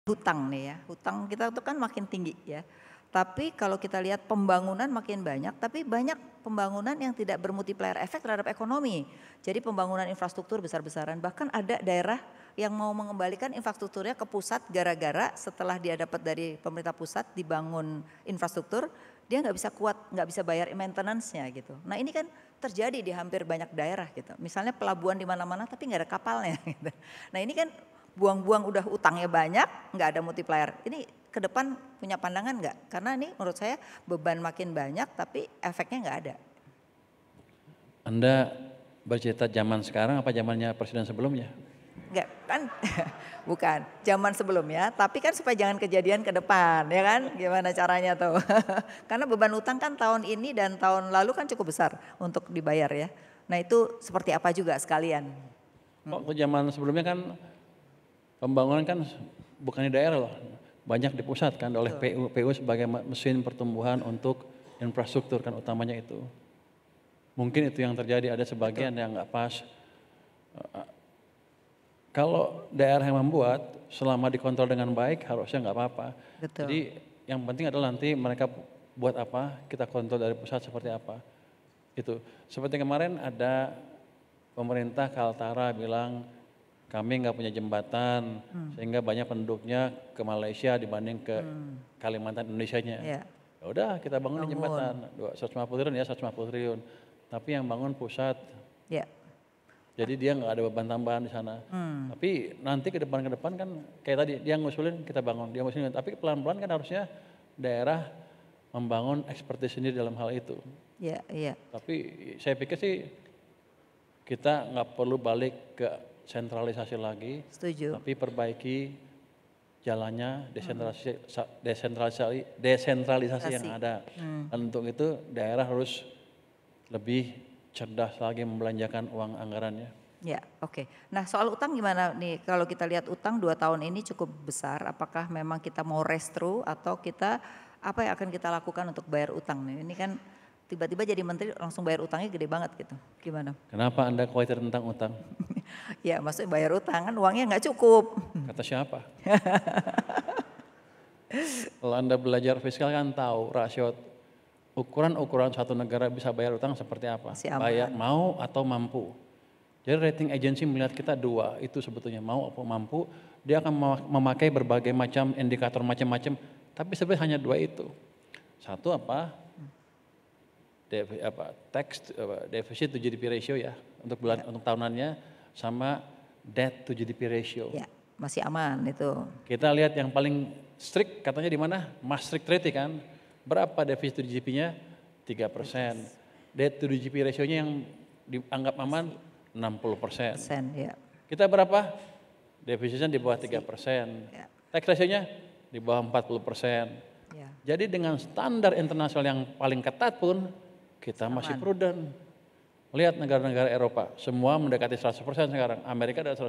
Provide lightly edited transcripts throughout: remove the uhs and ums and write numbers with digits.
hutang nih ya, hutang kita itu kan makin tinggi ya. Tapi kalau kita lihat pembangunan makin banyak, tapi banyak pembangunan yang tidak bermultiplier efek terhadap ekonomi. Jadi pembangunan infrastruktur besar-besaran, bahkan ada daerah yang mau mengembalikan infrastrukturnya ke pusat gara-gara setelah dia dapat dari pemerintah pusat dibangun infrastruktur, dia nggak bisa kuat, nggak bisa bayar maintenance-nya gitu. Nah ini kan terjadi di hampir banyak daerah gitu. Misalnya pelabuhan di mana-mana tapi nggak ada kapalnya gitu. Nah ini kan buang-buang udah utangnya banyak, nggak ada multiplier. Ini ke depan punya pandangan nggak? Karena ini menurut saya beban makin banyak tapi efeknya nggak ada. Anda bercerita zaman sekarang apa zamannya presiden sebelumnya? Enggak kan, bukan zaman sebelumnya, tapi kan supaya jangan kejadian ke depan, ya kan? Gimana caranya tuh? Karena beban utang kan tahun ini dan tahun lalu kan cukup besar untuk dibayar ya. Nah itu seperti apa juga sekalian? Waktu zaman sebelumnya kan pembangunan kan bukan di daerah loh, banyak di pusat kan oleh PU. PU sebagai mesin pertumbuhan untuk infrastruktur kan utamanya itu. Mungkin itu yang terjadi, ada sebagian yang nggak pas. Kalau daerah yang membuat selama dikontrol dengan baik harusnya nggak apa-apa. Jadi yang penting adalah nanti mereka buat apa, kita kontrol dari pusat seperti apa. Itu seperti kemarin ada pemerintah Kaltara bilang kami nggak punya jembatan sehingga banyak penduduknya ke Malaysia dibanding ke Kalimantan Indonesianya. Ya udah kita bangun jembatan 150 triliun ya 150 triliun. Tapi yang bangun pusat. Ya. Jadi dia nggak ada beban tambahan di sana. Tapi nanti ke depan kan kayak tadi dia ngusulin kita bangun, dia ngusulin. Tapi pelan-pelan kan harusnya daerah membangun ekspertis sendiri dalam hal itu. Iya, iya. Tapi saya pikir sih kita nggak perlu balik ke sentralisasi lagi. Setuju. Tapi perbaiki jalannya desentralisasi yang ada. Dan untuk itu daerah harus lebih cerdas lagi membelanjakan uang anggarannya. Ya, oke. Nah soal utang gimana nih? Kalau kita lihat utang 2 tahun ini cukup besar, apakah memang kita mau restro atau kita apa yang akan kita lakukan untuk bayar utang nih? Ini kan tiba-tiba jadi menteri langsung bayar utangnya gede banget gitu. Gimana? Kenapa Anda khawatir tentang utang? Ya maksudnya bayar utang kan uangnya nggak cukup. Kata siapa? Kalau Anda belajar fiskal kan tahu rasio ukuran satu negara bisa bayar utang seperti apa, bayar mau atau mampu. Jadi rating agency melihat kita 2, itu sebetulnya mau atau mampu, dia akan memakai berbagai macam indikator macam-macam, tapi sebenarnya hanya 2 itu. Satu apa? Defisit to GDP ratio ya, untuk tahunannya, sama debt to GDP ratio. Ya, masih aman itu. Kita lihat yang paling strict katanya di mana? Maastricht Treaty kan. Berapa defisit to GDP-nya? 3%. Debt to GDP ratio-nya yang dianggap aman 60%. Ya. Kita berapa? Defisitnya di bawah 3%. Ya. Tax ratio-nya di bawah 40%. Ya. Jadi dengan standar internasional yang paling ketat pun kita masih prudent. Lihat negara-negara Eropa, semua mendekati 100% sekarang. Amerika ada 100%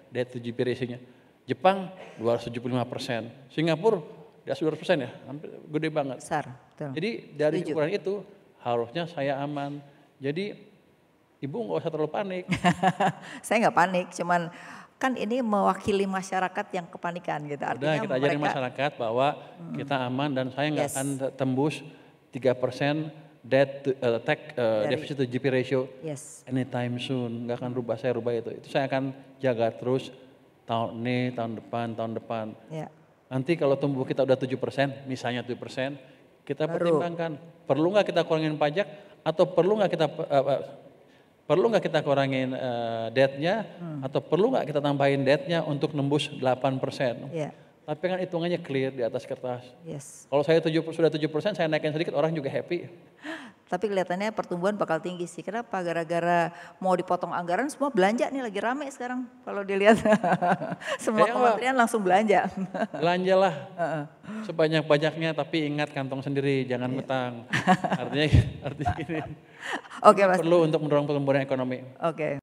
debt to GDP ratio-nya. Jepang 275%. Singapura di atas 200% ya, hampir gede banget. Besar, betul. Jadi dari ukuran itu harusnya saya aman. Jadi Ibu nggak usah terlalu panik. Saya nggak panik, cuman kan ini mewakili masyarakat yang kepanikan gitu. Artinya kita ajarin masyarakat bahwa kita aman dan saya nggak akan tembus 3% deficit to GDP ratio anytime soon. Nggak akan rubah, saya rubah itu. Itu saya akan jaga terus tahun ini, tahun depan. Ya. Nanti kalau tumbuh kita udah 7%, misalnya 7%, kita pertimbangkan perlu nggak kita kurangin pajak atau perlu nggak kita kurangin debt-nya atau perlu nggak kita tambahin debt-nya untuk nembus 8%. Yeah. Tapi kan hitungannya clear di atas kertas. Yes. Kalau saya sudah 7%, saya naikin sedikit orang juga happy. Tapi kelihatannya pertumbuhan bakal tinggi sih. Kenapa? Gara-gara mau dipotong anggaran, semua belanja nih lagi rame sekarang. Kalau dilihat semua kementerian langsung belanja. Belanjalah sebanyak-banyaknya, tapi ingat kantong sendiri, jangan utang. Artinya gini. Oke, Mas. Perlu untuk mendorong pertumbuhan ekonomi. Oke.